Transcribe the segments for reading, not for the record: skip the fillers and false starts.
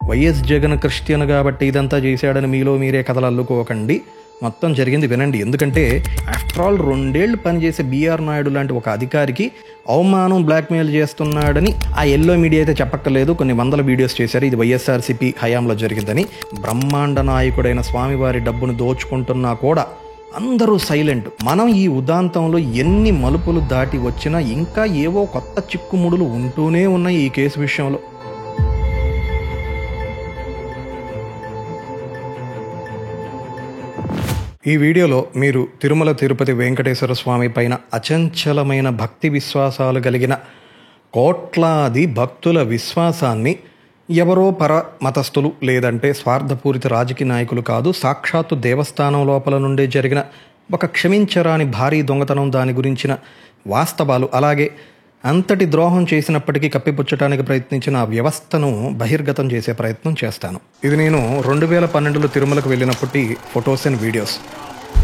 YS Jagan Christian కాబట్టి ఇదంతా చేశాడని మీలో మీరే కథలు అల్లుకోకండి. మొత్తం జరిగింది వినండి. ఎందుకంటే ఆఫ్టర్ ఆల్ 2 ఏళ్ళు పనిచేసే బీఆర్ నాయుడు లాంటి ఒక అధికారికి అవమానం, బ్లాక్మెయిల్ చేస్తున్నాడని ఆ ఎల్లో మీడియా అయితే చెప్పక్కర్లేదు. కొన్ని వందల వీడియోస్ చేశారు. ఇది వైఎస్ఆర్సీపీ హయాంలో జరిగిందని. బ్రహ్మాండ నాయకుడైన స్వామివారి డబ్బును దోచుకుంటున్నా కూడా అందరూ సైలెంట్. మనం ఈ ఉదాంతంలో ఎన్ని మలుపులు దాటి వచ్చినా ఇంకా ఏవో కొత్త చిక్కుముడులు ఉంటూనే ఉన్నాయి ఈ కేసు విషయంలో. ఈ వీడియోలో మీరు తిరుమల తిరుపతి వెంకటేశ్వర స్వామి పైన అచంచలమైన భక్తి విశ్వాసాలు కలిగిన కోట్లాది భక్తుల విశ్వాసాన్ని ఎవరో పర మతస్థులు లేదంటే స్వార్థపూరిత రాజకీయ నాయకులు కాదు, సాక్షాత్తు దేవస్థానం లోపల నుండే జరిగిన ఒక క్షమించరాని భారీ దొంగతనం, దాని గురించిన వాస్తవాలు, అలాగే అంతటి ద్రోహం చేసినప్పటికీ కప్పిపుచ్చడానికి ప్రయత్నించిన ఆ వ్యవస్థను బహిర్గతం చేసే ప్రయత్నం చేస్తాను. ఇది నేను 2012లో తిరుమలకు వెళ్ళినప్పటి ఫొటోస్ అండ్ వీడియోస్.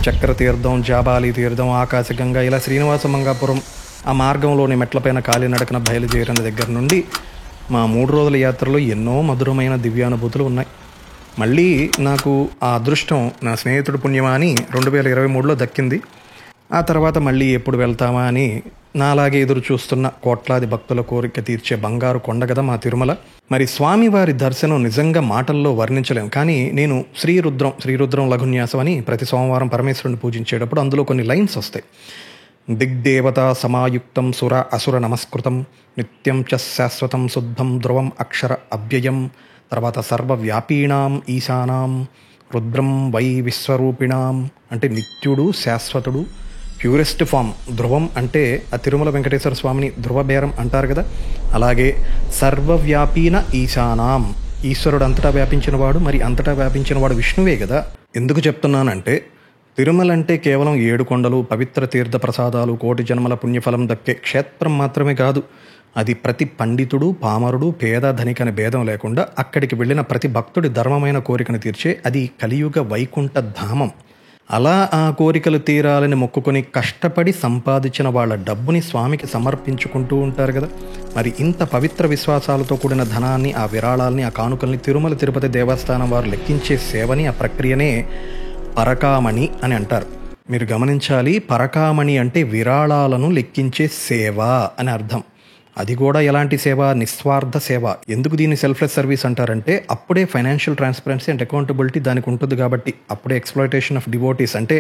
చక్ర తీర్థం, జాబాలి తీర్థం, ఆకాశగంగా, ఇలా శ్రీనివాస మంగాపురం ఆ మార్గంలోని మెట్లపైన కాలినడకన బయలుదేరిన దగ్గర నుండి మా 3 రోజుల యాత్రలో ఎన్నో మధురమైన దివ్యానుభూతులు ఉన్నాయి. మళ్ళీ నాకు ఆ అదృష్టం నా స్నేహితుడు పుణ్యమా అని 2023లో దక్కింది. ఆ తర్వాత మళ్ళీ ఎప్పుడు వెళ్తామా అని నాలాగే ఎదురు చూస్తున్న కోట్లాది భక్తుల కోరిక తీర్చే బంగారు కొండ కదా మా తిరుమల. మరి స్వామివారి దర్శనం నిజంగా మాటల్లో వర్ణించలేం. కానీ నేను శ్రీరుద్రం లఘున్యాసం అని ప్రతి సోమవారం పరమేశ్వరుని పూజించేటప్పుడు అందులో కొన్ని లైన్స్ వస్తాయి. దిగ్దేవతా సమాయుక్తం సుర అసుర నమస్కృతం నిత్యం చ శాశ్వతం శుద్ధం ధ్రువం అక్షర అవ్యయం, తర్వాత సర్వవ్యాపీణాం ఈశానాం రుద్రం వై విశ్వరూపిణాం, అంటే నిత్యుడు, శాశ్వతుడు, ప్యూరెస్ట్ ఫామ్. ధ్రువం అంటే ఆ తిరుమల వెంకటేశ్వర స్వామిని ధ్రువబేరం అంటారు కదా. అలాగే సర్వవ్యాపీన ఈశానాం, ఈశ్వరుడు అంతటా వ్యాపించినవాడు. మరి అంతటా వ్యాపించినవాడు విష్ణువే కదా. ఎందుకు చెప్తున్నానంటే తిరుమల అంటే కేవలం 7 కొండలు, పవిత్ర తీర్థ ప్రసాదాలు, కోటి జన్మల పుణ్యఫలం దక్కే క్షేత్రం మాత్రమే కాదు. అది ప్రతి పండితుడు, పామరుడు, పేద, ధనిక అనే భేదం లేకుండా అక్కడికి వెళ్ళిన ప్రతి భక్తుడి ధర్మమైన కోరికను తీర్చే అది కలియుగ వైకుంఠ ధామం. అలా ఆ కోరికలు తీరాలని మొక్కుకొని కష్టపడి సంపాదించిన వాళ్ళ డబ్బుని స్వామికి సమర్పించుకుంటూ ఉంటారు కదా. మరి ఇంత పవిత్ర విశ్వాసాలతో కూడిన ధనాన్ని, ఆ విరాళాలని, ఆ కానుకల్ని తిరుమల తిరుపతి దేవస్థానం వారు లెక్కించే సేవని, ఆ ప్రక్రియనే పరకామణి అని అంటారు. మీరు గమనించాలి, పరకామణి అంటే విరాళాలను లెక్కించే సేవ అని అర్థం. అది కూడా ఎలాంటి సేవ? నిస్వార్థ సేవ. ఎందుకు దీన్ని సెల్ఫ్లెస్ సర్వీస్ అంటారంటే అప్పుడే ఫైనాన్షియల్ ట్రాన్స్పరెన్సీ అండ్ అకౌంటబిలిటీ దానికి ఉంటుంది కాబట్టి. అప్పుడే ఎక్స్‌ప్లాయిటేషన్ ఆఫ్ డివోటీస్, అంటే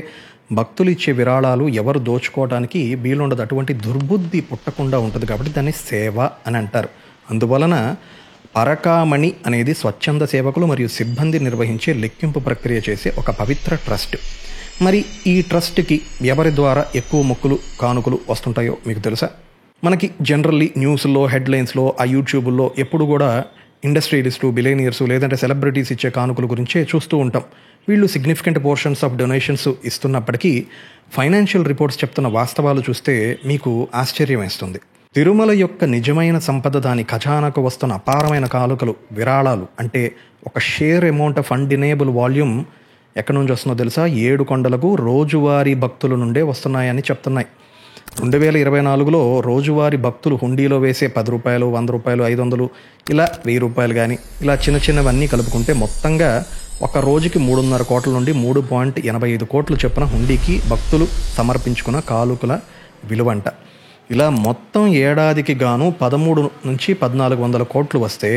భక్తులు ఇచ్చే విరాళాలు ఎవరు దోచుకోవడానికి వీలుండదు, అటువంటి దుర్బుద్ధి పుట్టకుండా ఉంటుంది కాబట్టి దాన్ని సేవ అని అంటారు. అందువలన పరకామణి అనేది స్వచ్ఛంద సేవకులు మరియు సిబ్బంది నిర్వహించే లెక్కింపు ప్రక్రియ చేసే ఒక పవిత్ర ట్రస్ట్. మరి ఈ ట్రస్ట్కి ఎవరి ద్వారా ఎక్కువ మొక్కులు, కానుకలు వస్తుంటాయో మీకు తెలుసా? మనకి జనరల్లీ న్యూస్లో, హెడ్లైన్స్లో, ఆ యూట్యూబ్లో ఎప్పుడు కూడా ఇండస్ట్రియలిస్టు, బిలియనీర్స్ లేదంటే సెలబ్రిటీస్ ఇచ్చే కానుకల గురించే చూస్తూ ఉంటాం. వీళ్ళు సిగ్నిఫికెంట్ పోర్షన్స్ ఆఫ్ డొనేషన్స్ ఇస్తున్నప్పటికీ ఫైనాన్షియల్ రిపోర్ట్స్ చెప్తున్న వాస్తవాలు చూస్తే మీకు ఆశ్చర్యం వేస్తుంది. తిరుమల యొక్క నిజమైన సంపద, దాని ఖజానాకు వస్తున్న అపారమైన కానుకలు, విరాళాలు, అంటే ఒక షేర్ అమౌంట్ ఆఫ్ అన్డినేబుల్ వాల్యూమ్ ఎక్కడి నుంచి వస్తుందో తెలుసా? 7 కొండలకు రోజువారీ భక్తుల నుండే వస్తున్నాయని చెప్తున్నాయి. 2024లో రోజువారీ భక్తులు హుండీలో వేసే 10 రూపాయలు, 100 రూపాయలు, 500, ఇలా 1000 రూపాయలు కానీ ఇలా చిన్నవన్నీ కలుపుకుంటే మొత్తంగా ఒక రోజుకి 3.5 కోట్ల నుండి 3.85 కోట్లు చొప్పున హుండీకి భక్తులు సమర్పించుకున్న కానుకల విలువంట. ఇలా మొత్తం ఏడాదికి గాను 13 నుంచి 1400 కోట్లు వస్తే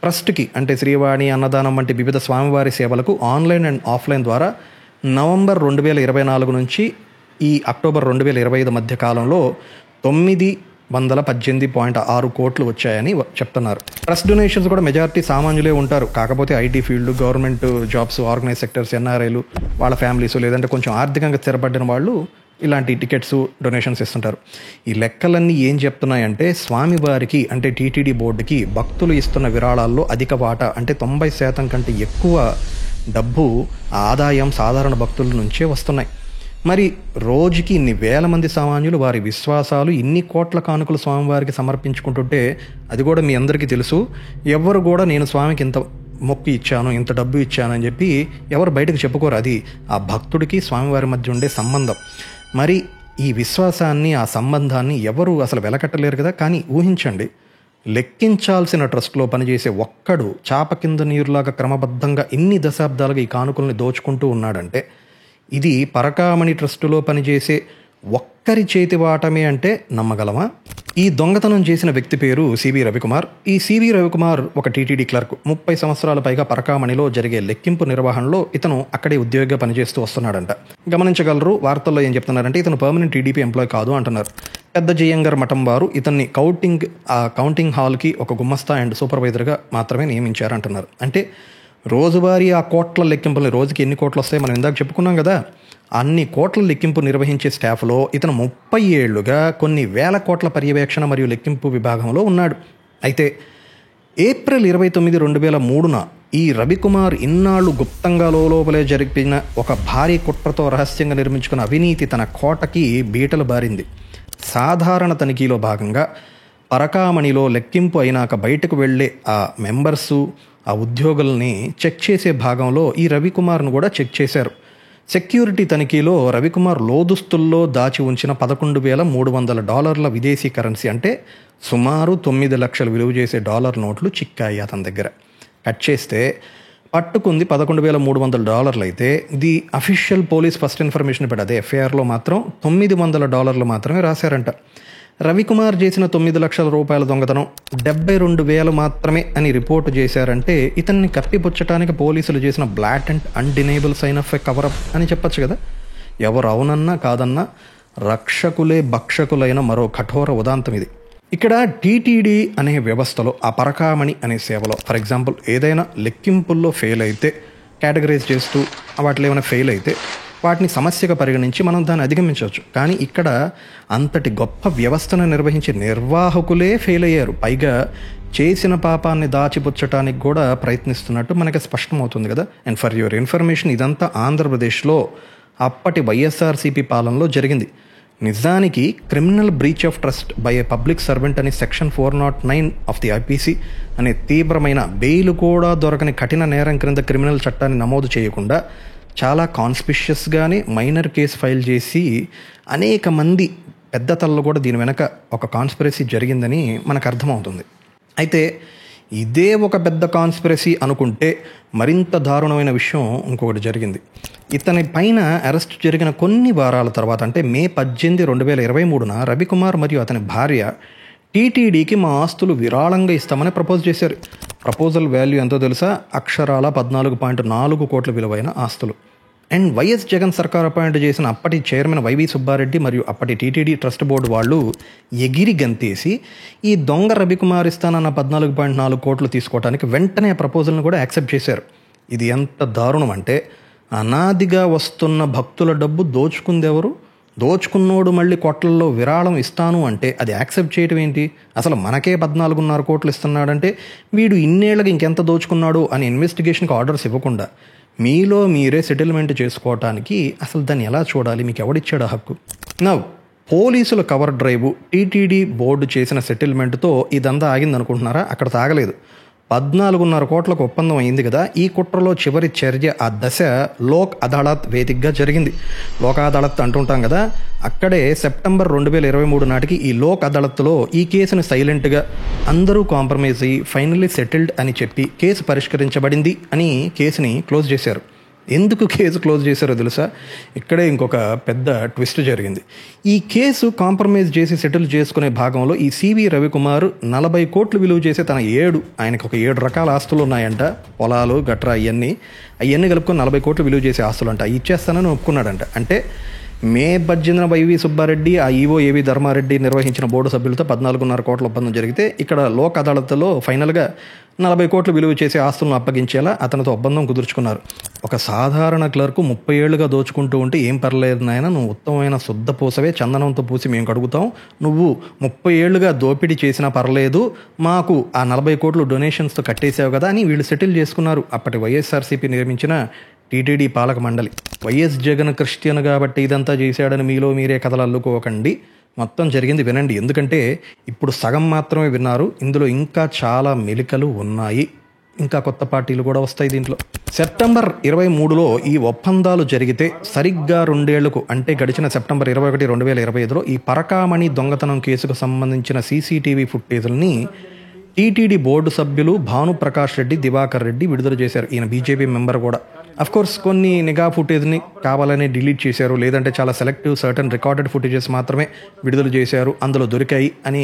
ట్రస్ట్కి, అంటే శ్రీవాణి, అన్నదానం వంటి వివిధ స్వామివారి సేవలకు ఆన్లైన్ అండ్ ఆఫ్లైన్ ద్వారా నవంబర్ 2024 నుంచి ఈ అక్టోబర్ 2025 మధ్య కాలంలో 918.6 కోట్లు వచ్చాయని చెప్తున్నారు. ట్రస్ట్ డొనేషన్స్ కూడా మెజారిటీ సామాన్యులే ఉంటారు. కాకపోతే IT field, government jobs, organise sectors, ఎన్ఆర్ఐలు, వాళ్ళ ఫ్యామిలీస్, లేదంటే కొంచెం ఆర్థికంగా స్థిరపడిన వాళ్ళు ఇలాంటి టికెట్స్, డొనేషన్స్ ఇస్తుంటారు. ఈ లెక్కలన్నీ ఏం చెప్తున్నాయంటే స్వామివారికి, అంటే టీటీడీ బోర్డుకి భక్తులు ఇస్తున్న విరాళాల్లో అధిక వాటా, అంటే 90% కంటే ఎక్కువ డబ్బు ఆదాయం సాధారణ భక్తుల నుంచే వస్తున్నాయి. మరి రోజుకి ఇన్ని వేల మంది సామాన్యులు వారి విశ్వాసాలు, ఇన్ని కోట్ల కానుకలు స్వామివారికి సమర్పించుకుంటుంటే అది కూడా మీ అందరికీ తెలుసు. ఎవరు కూడా నేను స్వామికి ఇంత మొక్కు ఇచ్చాను, ఇంత డబ్బు ఇచ్చాను అని చెప్పి ఎవరు బయటకు చెప్పుకోరు. అది ఆ భక్తుడికి స్వామివారి మధ్య ఉండే సంబంధం. మరి ఈ విశ్వాసాన్ని, ఆ సంబంధాన్ని ఎవరు అసలు వెలకట్టలేరు కదా. కానీ ఊహించండి, లెక్కించాల్సిన ట్రస్ట్లో పనిచేసే ఒక్కడు చాప కింద నీరులాగా క్రమబద్ధంగా ఇన్ని దశాబ్దాలుగా ఈ కానుకల్ని దోచుకుంటూ ఉన్నాడంటే ఇది పరకామణి ట్రస్టులో పనిచేసే ఒక్కరి చేతి వాటమే అంటే నమ్మగలమా? ఈ దొంగతనం చేసిన వ్యక్తి పేరు సివి రవికుమార్. ఈ సివి రవికుమార్ ఒక టీటీడీ క్లర్క్. 30 సంవత్సరాల పైగా పరకామణిలో జరిగే లెక్కింపు నిర్వహణలో ఇతను అక్కడే ఉద్యోగిగా పనిచేస్తూ వస్తున్నాడంట. గమనించగలరు, వార్తల్లో ఏం చెప్తున్నారంటే ఇతను పర్మనెంట్ టీడీపీ ఎంప్లాయ్ కాదు అంటున్నారు. పెద్ద జయంగర్ మఠం వారు ఇతన్ని కౌంటింగ్ హాల్కి ఒక గుమ్మస్తా అండ్ సూపర్వైజర్గా మాత్రమే నియమించారంటున్నారు. అంటే రోజువారీ ఆ కోట్ల లెక్కింపులు, రోజుకి ఎన్ని కోట్లు వస్తాయి మనం ఇందాక చెప్పుకున్నాం కదా, అన్ని కోట్ల లెక్కింపు నిర్వహించే స్టాఫ్లో ఇతను 30 ఏళ్లుగా కొన్ని వేల కోట్ల పర్యవేక్షణ మరియు లెక్కింపు విభాగంలో ఉన్నాడు. అయితే ఏప్రిల్ 29, 2003 ఈ రవికుమార్ ఇన్నాళ్ళు గుప్తంగా లోపలే జరిపిన ఒక భారీ కుట్రతో రహస్యంగా నిర్మించుకున్న అవినీతి తన కోటకి బీటలు బారింది. సాధారణ తనిఖీలో భాగంగా పరకామణిలో లెక్కింపు అయినాక బయటకు వెళ్లే ఆ మెంబర్సు, ఆ ఉద్యోగుల్ని చెక్ చేసే భాగంలో ఈ రవికుమార్ను కూడా చెక్ చేశారు. సెక్యూరిటీ తనిఖీలో రవికుమార్ లోదుస్తుల్లో దాచి ఉంచిన $11,300 విదేశీ కరెన్సీ, అంటే సుమారు 9 లక్షలు విలువ చేసే డాలర్ నోట్లు చిక్కాయి అతని దగ్గర. కట్ చేస్తే పట్టుకుంది $11,300 అయితే ఇది అఫీషియల్ పోలీస్ ఫస్ట్ ఇన్ఫర్మేషన్ అదే ఎఫ్ఐఆర్లో మాత్రం $900 మాత్రమే రాశారంట. రవికుమార్ చేసిన 9 లక్షల రూపాయల దొంగతనం 72,000 మాత్రమే అని రిపోర్టు చేశారంటే ఇతన్ని కప్పిపుచ్చటానికి పోలీసులు చేసిన blatant undeniable sign of a cover up అని చెప్పచ్చు కదా. ఎవరు అవునన్నా కాదన్నా రక్షకులే భక్షకులైన మరో కఠోర ఉదాంతం ఇది. ఇక్కడ టీటీడీ అనే వ్యవస్థలో, ఆ పరకామణి అనే సేవలో ఫర్ ఎగ్జాంపుల్ ఏదైనా లెక్కింపుల్లో ఫెయిల్ అయితే కేటగరైజ్ చేస్తూ వాటిలో ఏమైనా ఫెయిల్ అయితే వాటిని సమస్యగా పరిగణించి మనం దాన్ని అధిగమించవచ్చు. కానీ ఇక్కడ అంతటి గొప్ప వ్యవస్థను నిర్వహించే నిర్వాహకులే ఫెయిల్ అయ్యారు. పైగా చేసిన పాపాన్ని దాచిపుచ్చటానికి కూడా ప్రయత్నిస్తున్నట్టు మనకి స్పష్టమవుతుంది కదా. అండ్ ఫర్ యువర్ ఇన్ఫర్మేషన్, ఇదంతా ఆంధ్రప్రదేశ్లో అప్పటి వైఎస్ఆర్సీపీ పాలనలో జరిగింది. నిజానికి criminal breach of trust by a public servant అని సెక్షన్ 409 ఆఫ్ ది ఐపీసీ అనే తీవ్రమైన, బెయిల్ కూడా దొరకని కఠిన నేరం క్రింద క్రిమినల్ చట్టాన్ని నమోదు చేయకుండా చాలా కాన్స్పిషియస్గానే మైనర్ కేసు ఫైల్ చేసి అనేక మంది పెద్ద తలలు కూడా దీని వెనక ఒక కాన్స్పిరసీ జరిగిందని మనకు అర్థమవుతుంది. అయితే ఇదే ఒక పెద్ద కాన్స్పిరసీ అనుకుంటే మరింత దారుణమైన విషయం ఇంకొకటి జరిగింది. ఇతని పైన అరెస్ట్ జరిగిన కొన్ని వారాల తర్వాత, అంటే మే 18, 2023 రవికుమార్ మరియు అతని భార్య టీటీడీకి మా ఆస్తులు విరాళంగా ఇస్తామని ప్రపోజ్ చేశారు. ప్రపోజల్ వాల్యూ ఎంతో తెలుసా? అక్షరాల 14.4 కోట్ల విలువైన ఆస్తులు. అండ్ వైఎస్ జగన్ సర్కార్ అపాయింట్ చేసిన అప్పటి చైర్మన్ వైవి సుబ్బారెడ్డి మరియు అప్పటి టీటీడీ ట్రస్ట్ బోర్డు వాళ్ళు ఎగిరి గంతేసి ఈ దొంగ రవికుమార్ ఇస్తానన్న 14.4 కోట్లు తీసుకోవడానికి వెంటనే ప్రపోజల్ని కూడా యాక్సెప్ట్ చేశారు. ఇది ఎంత దారుణం అంటే, అనాదిగా వస్తున్న భక్తుల డబ్బు దోచుకుందెవరు? దోచుకున్నోడు మళ్ళీ కోట్లలో విరాళం ఇస్తాను అంటే అది యాక్సెప్ట్ చేయటం ఏంటి? అసలు మనకే 14.5 కోట్లు ఇస్తున్నాడంటే వీడు ఇన్నేళ్ళకి ఇంకెంత దోచుకున్నాడు అని ఇన్వెస్టిగేషన్కి ఆర్డర్స్ ఇవ్వకుండా మీలో మీరే సెటిల్మెంట్ చేసుకోవటానికి అసలు దాన్ని ఎలా చూడాలి? మీకు ఎవడిచ్చాడు హక్కు? నా పోలీసుల కవర్ డ్రైవ్, టీటీడీ బోర్డు చేసిన సెటిల్మెంట్తో ఇదంతా ఆగిందనుకుంటున్నారా? అక్కడ తాగలేదు. 14.5 కోట్లకు ఒప్పందం అయింది కదా. ఈ కుట్రలో చివరి చర్య, ఆ దశ లోక్ అదాలత్ వేదికగా జరిగింది. లోక్ అదాలత్ అంటుంటాం కదా, అక్కడే సెప్టెంబర్ 2023 నాటికి ఈ లోక్ అదాలత్లో ఈ కేసును సైలెంట్గా అందరూ కాంప్రమైజ్ అయ్యి ఫైనల్లీ సెటిల్డ్ అని చెప్పి కేసు పరిష్కరించబడింది అని కేసుని క్లోజ్ చేశారు. ఎందుకు కేసు క్లోజ్ చేశారో తెలుసా? ఇక్కడే ఇంకొక పెద్ద ట్విస్ట్ జరిగింది. ఈ కేసు కాంప్రమైజ్ చేసి సెటిల్ చేసుకునే భాగంలో ఈ సివి రవికుమార్ 40 కోట్లు విలువ చేసే ఆయనకు ఒక 7 రకాల ఆస్తులు ఉన్నాయంట, పొలాలు గట్రా అవన్నీ కలుపుకొని 40 కోట్లు విలువ చేసే ఆస్తులు అంట. ఇచ్చేస్తానని ఒప్పుకున్నాడంట. అంటే మే 18 వైవి సుబ్బారెడ్డి, ఆ ఈవో ఏవి ధర్మారెడ్డి నిర్వహించిన బోర్డు సభ్యులతో 14.5 కోట్ల ఒప్పందం జరిగితే ఇక్కడ లోక్ అదాలత్లో ఫైనల్గా 40 కోట్లు విలువ చేసే ఆస్తులను అప్పగించేలా అతనితో ఒప్పందం కుదుర్చుకున్నారు. ఒక సాధారణ క్లర్కు 30 ఏళ్లుగా దోచుకుంటూ ఉంటే ఏం పర్లేదు నాయన, నువ్వు ఉత్తమమైన శుద్ధ పూసవే, చందనంతో పూసి మేము కడుగుతాం, నువ్వు 30 ఏళ్లుగా దోపిడీ చేసినా పర్లేదు, మాకు ఆ 40 కోట్లు డొనేషన్స్తో కట్టేసావు కదా అని వీళ్ళు సెటిల్ చేసుకున్నారు. అప్పటి వైఎస్ఆర్సీపీ నిర్మించిన టీటీడీ పాలక మండలి. వైఎస్ జగన్ క్రిస్టియన్ కాబట్టి ఇదంతా చేశాడని మీలో మీరే కథలు అల్లుకోకండి. మొత్తం జరిగింది వినండి, ఎందుకంటే ఇప్పుడు సగం మాత్రమే విన్నారు. ఇందులో ఇంకా చాలా మెలికలు ఉన్నాయి, ఇంకా కొత్త పార్టీలు కూడా వస్తాయి దీంట్లో. సెప్టెంబర్ 23లో ఈ ఒప్పందాలు జరిగితే సరిగ్గా 2 ఏళ్లకు, అంటే గడిచిన సెప్టెంబర్ 21, 2025లో ఈ పరకామణి దొంగతనం కేసుకు సంబంధించిన సీసీటీవీ ఫుటేజ్ని టీటీడీ బోర్డు సభ్యులు భానుప్రకాష్ రెడ్డి, దివాకర్ రెడ్డి విడుదల చేశారు. ఈయన బీజేపీ మెంబర్ కూడా. అఫ్కోర్స్ కొన్ని నిఘా ఫుటేజ్ని కావాలని డిలీట్ చేశారు, లేదంటే చాలా సెలెక్టివ్ సర్టన్ రికార్డెడ్ ఫుటేజెస్ మాత్రమే విడుదల చేశారు, అందులో దొరికాయి అని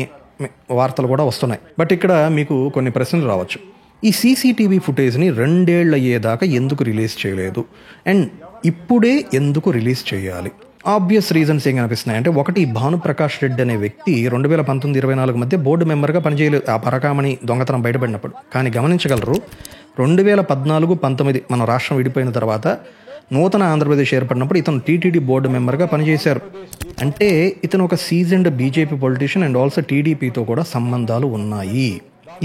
వార్తలు కూడా వస్తున్నాయి. బట్ ఇక్కడ మీకు కొన్ని ప్రశ్నలు రావచ్చు. ఈ సీసీటీవీ ఫుటేజ్ని 2 ఏళ్ళు అయ్యేదాకా ఎందుకు రిలీజ్ చేయలేదు, అండ్ ఇప్పుడే ఎందుకు రిలీజ్ చేయాలి? ఆబ్వియస్ రీజన్స్ ఏం కనిపిస్తున్నాయి అంటే, ఒకటి, భానుప్రకాష్ రెడ్డి అనే వ్యక్తి 2019-24 మధ్య బోర్డు మెంబర్గా పనిచేయలేదు ఆ పరకామణి దొంగతనం బయటపడినప్పుడు. కానీ గమనించగలరు, 2014-19 మన రాష్ట్రం విడిపోయిన తర్వాత నూతన ఆంధ్రప్రదేశ్ ఏర్పడినప్పుడు ఇతను టీటీడీ బోర్డు మెంబర్గా పనిచేశారు. అంటే ఇతను ఒక seasoned BJP politician and also టీడీపీతో కూడా సంబంధాలు ఉన్నాయి.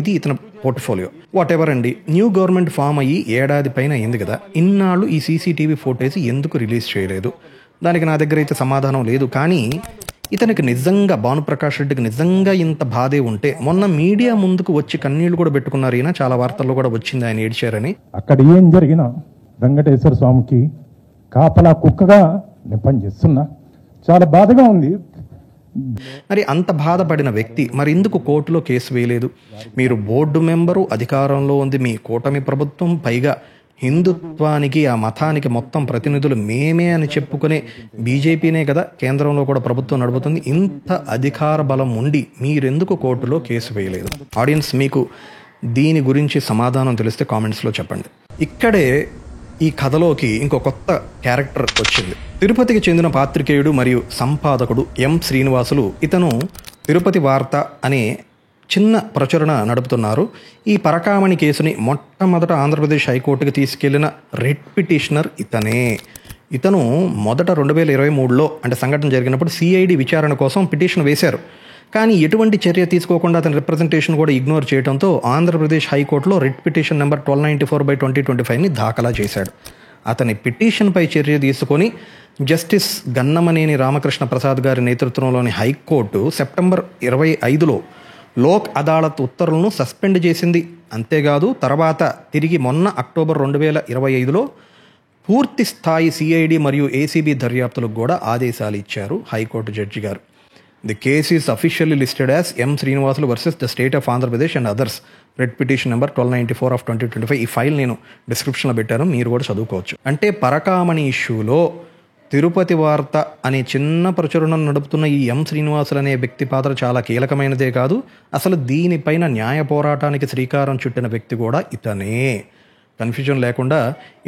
ఇది ఇతని పోర్ట్ఫోలియో. వాట్ ఎవర్ అండి, న్యూ గవర్నమెంట్ ఫామ్ అయ్యి ఏడాది పైన అయింది కదా, ఇన్నాళ్ళు ఈ సీసీటీవీ ఫుటేజ్ ఎందుకు రిలీజ్ చేయలేదు? దానికి నా దగ్గర అయితే సమాధానం లేదు. కానీ ఇతనికి నిజంగా, భానుప్రకాష్ రెడ్డికి నిజంగా ఇంత బాధే ఉంటే మొన్న మీడియా ముందుకు వచ్చి కన్నీళ్లు కూడా పెట్టుకున్నారు. ఈయన చాలా వార్తల్లో కూడా వచ్చింది ఆయన ఏడ్చారని. అక్కడ ఏం జరిగినా వెంకటేశ్వర స్వామికి కాపలా కుక్కగా నేను పనిచేస్తున్నా. చాలా బాధగా ఉంది. మరి అంత బాధపడిన వ్యక్తి మరి ఎందుకు కోర్టులో కేసు వేయలేదు? మీరు బోర్డు మెంబరు, అధికారంలో ఉంది మీ కూటమి ప్రభుత్వం, పైగా హిందుత్వానికి, ఆ మతానికి మొత్తం ప్రతినిధులు మేమే అని చెప్పుకునే బీజేపీనే కదా కేంద్రంలో కూడా ప్రభుత్వం నడుపుతుంది. ఇంత అధికార బలం ఉండి మీరెందుకు కోర్టులో కేసు వేయలేదు? ఆడియన్స్, మీకు దీని గురించి సమాధానం తెలిస్తే కామెంట్స్లో చెప్పండి. ఇక్కడే ఈ కథలోకి ఇంకో కొత్త క్యారెక్టర్ వచ్చింది. తిరుపతికి చెందిన పాత్రికేయుడు మరియు సంపాదకుడు ఎం శ్రీనివాసులు. ఇతను తిరుపతి వార్త అనే చిన్న ప్రచురణ నడుపుతున్నారు. ఈ పరకామణి కేసుని మొట్టమొదట ఆంధ్రప్రదేశ్ హైకోర్టుకి తీసుకెళ్లిన రిట్ పిటిషనర్ ఇతనే. ఇతను మొదట 2023లో అంటే సంఘటన జరిగినప్పుడు సిఐడి విచారణ కోసం పిటిషన్ వేశారు. కానీ ఎటువంటి చర్య తీసుకోకుండా అతని రిప్రజెంటేషన్ కూడా ఇగ్నోర్ చేయడంతో ఆంధ్రప్రదేశ్ హైకోర్టులో రిట్ పిటిషన్ నెంబర్ 1294/2025ని దాఖలా చేశాడు. అతని పిటిషన్పై చర్య తీసుకొని జస్టిస్ గన్నమనేని రామకృష్ణ ప్రసాద్ గారి నేతృత్వంలోని హైకోర్టు సెప్టెంబర్ 25లో లోక్ అదాలత్ ఉత్తర్వులను సస్పెండ్ చేసింది. అంతేకాదు తర్వాత తిరిగి మొన్న అక్టోబర్ 2025లో పూర్తి స్థాయి సిఐడి మరియు ఏసీబీ దర్యాప్తులకు కూడా ఆదేశాలు ఇచ్చారు హైకోర్టు జడ్జి గారు. The case is officially listed as M Srinivasulu versus the state of Andhra Pradesh and others, red petition number 1294/2025. ఈ ఫైల్ నేను డిస్క్రిప్షన్లో పెట్టాను, మీరు కూడా చదువుకోవచ్చు. అంటే పరకామణి ఇష్యూలో తిరుపతి వార్త అనే చిన్న ప్రచురణను నడుపుతున్న ఈ ఎం శ్రీనివాసులు అనే వ్యక్తి పాత్ర చాలా కీలకమైనదే కాదు, అసలు దీనిపైన న్యాయ పోరాటానికి శ్రీకారం చుట్టిన వ్యక్తి కూడా ఇతనే. కన్ఫ్యూజన్ లేకుండా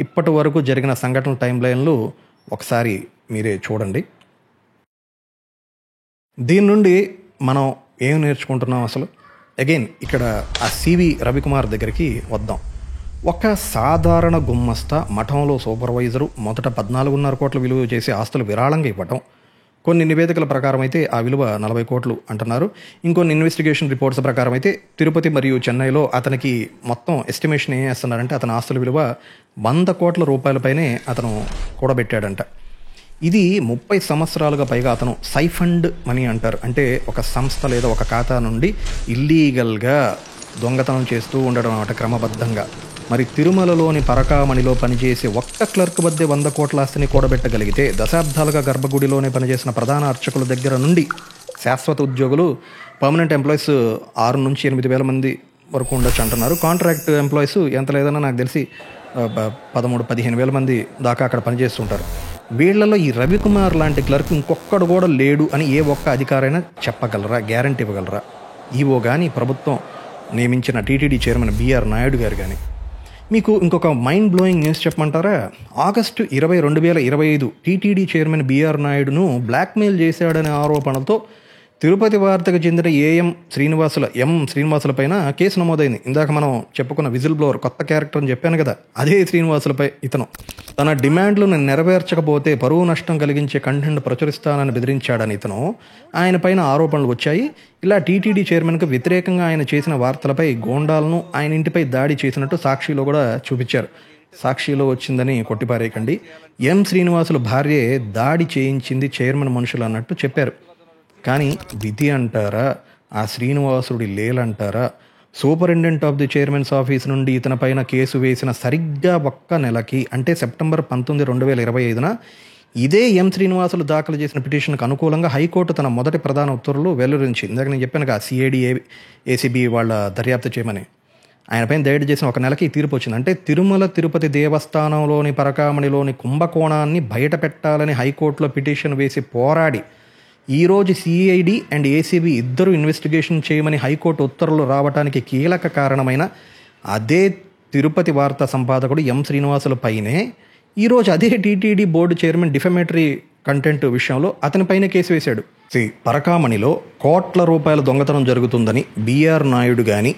ఇప్పటి వరకు జరిగిన సంఘటనల టైం లైన్లు ఒకసారి మీరే చూడండి. దీని నుండి మనం ఏం నేర్చుకుంటున్నాం అసలు? అగైన్ ఇక్కడ ఆ సివి రవికుమార్ దగ్గరికి వద్దాం. ఒక సాధారణ గుమ్మస్తా మఠంలో సూపర్వైజరు మొదట 14.5 కోట్ల విలువ చేసే ఆస్తులు విరాళంగా ఇవ్వటం. కొన్ని నివేదికల ప్రకారం అయితే ఆ విలువ 40 కోట్లు అంటున్నారు. ఇంకొన్ని ఇన్వెస్టిగేషన్ రిపోర్ట్స్ ప్రకారం అయితే తిరుపతి మరియు చెన్నైలో అతనికి మొత్తం ఎస్టిమేషన్ ఏం చేస్తున్నారంటే అతని ఆస్తుల విలువ 100 కోట్ల రూపాయలపైనే అతను కూడబెట్టాడంట. ఇది 30 సంవత్సరాలుగా పైగా అతను సైఫండ్ మనీ అంటారు, అంటే ఒక సంస్థ లేదా ఒక ఖాతా నుండి ఇల్లీగల్గా దొంగతనం చేస్తూ ఉండడం అన్నమాట క్రమబద్ధంగా. మరి తిరుమలలోని పరకామణిలో పనిచేసే ఒక్క క్లర్క్ వద్ద 100 కోట్ల ఆస్తిని కూడబెట్టగలిగితే దశాబ్దాలుగా గర్భగుడిలోనే పనిచేసిన ప్రధాన అర్చకుల దగ్గర నుండి శాశ్వత ఉద్యోగులు, పర్మనెంట్ ఎంప్లాయీస్ 6 నుంచి 8 వేల మంది వరకు ఉండొచ్చు అంటున్నారు. కాంట్రాక్ట్ ఎంప్లాయీస్ ఎంత లేదన్నా నాకు తెలిసి 13-15 వేల మంది దాకా అక్కడ పనిచేస్తుంటారు. వీళ్లలో ఈ రవికుమార్ లాంటి క్లర్క్ ఇంకొక్కడు కూడా లేడు అని ఏ ఒక్క అధికారైనా చెప్పగలరా, గ్యారంటీ ఇవ్వగలరా? ఈవో కానీ, ప్రభుత్వం నియమించిన టీటీడీ చైర్మన్ బిఆర్ నాయుడు గారు కానీ. మీకు ఇంకొక మైండ్ బ్లోయింగ్ న్యూస్ చెప్పమంటారా? ఆగస్టు 20, 2025 టీటీడీ చైర్మన్ బిఆర్ నాయుడును బ్లాక్మెయిల్ చేశాడనే ఆరోపణలతో తిరుపతి వార్తకు చెందిన ఎం శ్రీనివాసుల పైన కేసు నమోదైంది. ఇందాక మనం చెప్పుకున్న విజిల్ బ్లోవర్ కొత్త క్యారెక్టర్ అని చెప్పాను కదా, అదే శ్రీనివాసులపై ఇతను తన డిమాండ్లను నెరవేర్చకపోతే పరువు నష్టం కలిగించే కంటెంట్ ప్రచురిస్తానని బెదిరించాడని ఇతను ఆయన పైన ఆరోపణలు వచ్చాయి. ఇలా టీటీడీ చైర్మన్కు వ్యతిరేకంగా ఆయన చేసిన వార్తలపై గోండాలను ఆయన ఇంటిపై దాడి చేసినట్టు సాక్షిలో కూడా చూపించారు. సాక్షిలో వచ్చిందని కొట్టిపారేయకండి. ఎం శ్రీనివాసులు భార్యే దాడి చేయించింది చైర్మన్ మనుషులు అన్నట్టు చెప్పారు. కానీ విధి అంటారా, ఆ శ్రీనివాసుడి లేలంటారా, superintendent of the chairman's office నుండి ఇతని పైన కేసు వేసిన సరిగ్గా ఒక్క నెలకి, అంటే సెప్టెంబర్ 19, 2025న ఇదే ఎం శ్రీనివాసులు దాఖలు చేసిన పిటిషన్కు అనుకూలంగా హైకోర్టు తన మొదటి ప్రధాన ఉత్తర్వులు వెలువరించింది. ఇందాక నేను చెప్పాను సిఐడి ఏసీబీ వాళ్ళ దర్యాప్తు చేయమని. ఆయన పైన దయచేసి చేసిన ఒక నెలకి ఈ తీర్పు వచ్చింది. అంటే తిరుమల తిరుపతి దేవస్థానంలోని పరకామణిలోని కుంభకోణాన్ని బయట పెట్టాలని హైకోర్టులో పిటిషన్ వేసి పోరాడి ఈరోజు సిఐడి అండ్ ఏసీబీ ఇద్దరు ఇన్వెస్టిగేషన్ చేయమని హైకోర్టు ఉత్తర్వులు రావడానికి కీలక కారణమైన అదే తిరుపతి వార్తా సంపాదకుడు ఎం శ్రీనివాసుల పైనే ఈరోజు అదే TTD board chairman defamatory content విషయంలో అతనిపైనే కేసు వేశాడు. పరకామణిలో కోట్ల రూపాయల దొంగతనం జరుగుతుందని బీఆర్ నాయుడు కానీ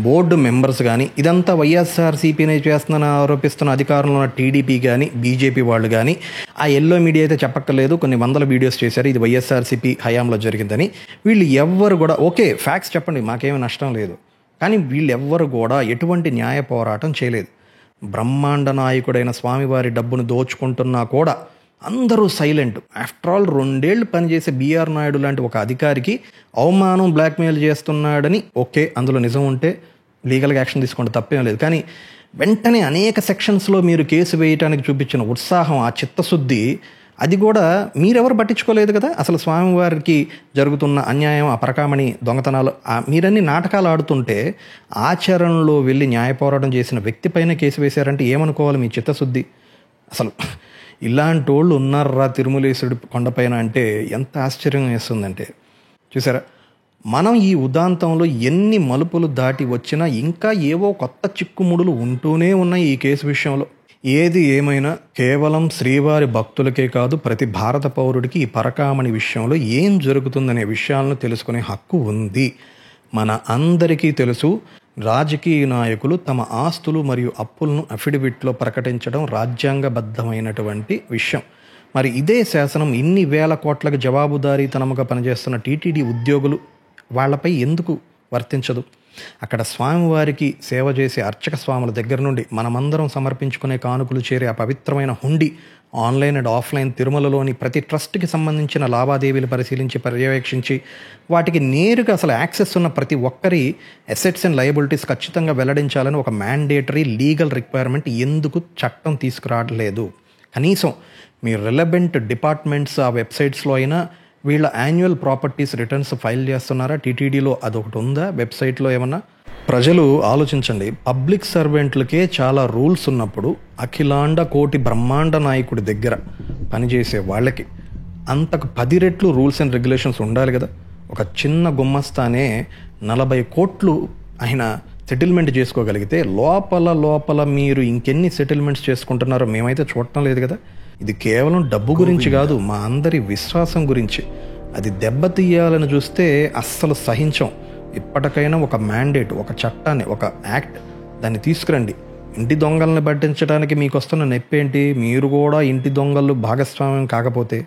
బోర్డు మెంబర్స్ కానీ ఇదంతా వైఎస్ఆర్సీపీనే చేస్తుందని ఆరోపిస్తున్న అధికారంలో ఉన్న టీడీపీ కానీ బీజేపీ వాళ్ళు కానీ ఆ ఎల్లో మీడియా అయితే చెప్పక్కర్లేదు, కొన్ని వందల వీడియోస్ చేశారు ఇది వైఎస్ఆర్సీపీ హయాంలో జరిగిందని. వీళ్ళు ఎవ్వరు కూడా ఓకే ఫ్యాక్ట్స్ చెప్పండి మాకేమీ నష్టం లేదు, కానీ వీళ్ళెవ్వరు కూడా ఎటువంటి న్యాయ పోరాటం చేయలేదు. బ్రహ్మాండ నాయకుడైన స్వామివారి డబ్బును దోచుకుంటున్నా కూడా అందరూ సైలెంట్. ఆఫ్టర్ ఆల్ 2 ఏళ్ళు పనిచేసే బీఆర్ నాయుడు లాంటి ఒక అధికారికి అవమానం బ్లాక్మెయిల్ చేస్తున్నాడని ఓకే అందులో నిజం ఉంటే లీగల్గా యాక్షన్ తీసుకోండి, తప్పేం లేదు. కానీ వెంటనే అనేక సెక్షన్స్లో మీరు కేసు వేయటానికి చూపించిన ఉత్సాహం, ఆ చిత్తశుద్ధి, అది కూడా మీరెవరు పట్టించుకోలేదు కదా. అసలు స్వామివారికి జరుగుతున్న అన్యాయం, ఆ పరకామణి దొంగతనాలు, మీరన్నీ నాటకాలు ఆడుతుంటే ఆచరణలో వెళ్ళి న్యాయ పోరాటం చేసిన వ్యక్తిపైన కేసు వేశారంటే ఏమనుకోవాలి మీ చిత్తశుద్ధి. అసలు ఇలాంటి వాళ్ళు ఉన్నారా తిరుమలేశుడి కొండపైన అంటే ఎంత ఆశ్చర్యం వేస్తుందంటే. చూసారా, మనం ఈ ఉదాంతంలో ఎన్ని మలుపులు దాటి వచ్చినా ఇంకా ఏవో కొత్త చిక్కుముడులు ఉంటూనే ఉన్నాయి ఈ కేసు విషయంలో. ఏది ఏమైనా కేవలం శ్రీవారి భక్తులకే కాదు, ప్రతి భారత పౌరుడికి ఈ పరకామణి విషయంలో ఏం జరుగుతుందనే విషయాలను తెలుసుకునే హక్కు ఉంది. మన అందరికీ తెలుసు, రాజకీయ నాయకులు తమ ఆస్తులు మరియు అప్పులను అఫిడవిట్లో ప్రకటించడం రాజ్యాంగబద్ధమైనటువంటి విషయం. మరి ఇదే శాసనం ఇన్ని వేల కోట్లకు జవాబుదారీతనముగా పనిచేస్తున్న టీటీడీ ఉద్యోగులు వాళ్లపై ఎందుకు వర్తించదు? అక్కడ స్వామివారికి సేవ చేసే అర్చక స్వాముల దగ్గర నుండి మనమందరం సమర్పించుకునే కానుకలు చేరే ఆ పవిత్రమైన హుండీ, ఆన్లైన్ అండ్ ఆఫ్లైన్ తిరుమలలోని ప్రతి ట్రస్ట్కి సంబంధించిన లావాదేవీలు పరిశీలించి పర్యవేక్షించి వాటికి నేరుగా అసలు యాక్సెస్ ఉన్న ప్రతి ఒక్కరి అసెట్స్ అండ్ లయబిలిటీస్ ఖచ్చితంగా వెల్లడించాలని ఒక మ్యాండేటరీ లీగల్ రిక్వైర్మెంట్ ఎందుకు చట్టం తీసుకురావట్లేదు? కనీసం మీ రిలవెంట్ డిపార్ట్మెంట్స్ ఆ వెబ్సైట్స్లో అయినా వీళ్ళ యాన్యువల్ ప్రాపర్టీస్ రిటర్న్స్ ఫైల్ చేస్తున్నారా? టీటీడీలో అదొకటి ఉందా వెబ్సైట్లో ఏమన్నా? ప్రజలు ఆలోచించండి, పబ్లిక్ సర్వెంట్లకే చాలా రూల్స్ ఉన్నప్పుడు అఖిలాండ కోటి బ్రహ్మాండ నాయకుడి దగ్గర పనిచేసే వాళ్ళకి అంతకు 10 రెట్లు రూల్స్ అండ్ రెగ్యులేషన్స్ ఉండాలి కదా. ఒక చిన్న గుమ్మస్తానే 40 కోట్లు ఆయన సెటిల్మెంట్ చేసుకోగలిగితే లోపల మీరు ఇంకెన్ని సెటిల్మెంట్స్ చేసుకుంటున్నారో మేమైతే చూడటం లేదు కదా. ఇది కేవలం డబ్బు గురించి కాదు, మా అందరి విశ్వాసం గురించి. అది దెబ్బతీయాలని చూస్తే అస్సలు సహించం. ఇప్పటికైనా ఒక మ్యాండేట్, ఒక చట్టాన్ని, ఒక యాక్ట్ దాన్ని తీసుకురండి. ఇంటి దొంగల్ని పట్టించడానికి మీకు వస్తున్న నొప్పి ఏంటి? మీరు కూడా ఇంటి దొంగలు భాగస్వామ్యం కాకపోతే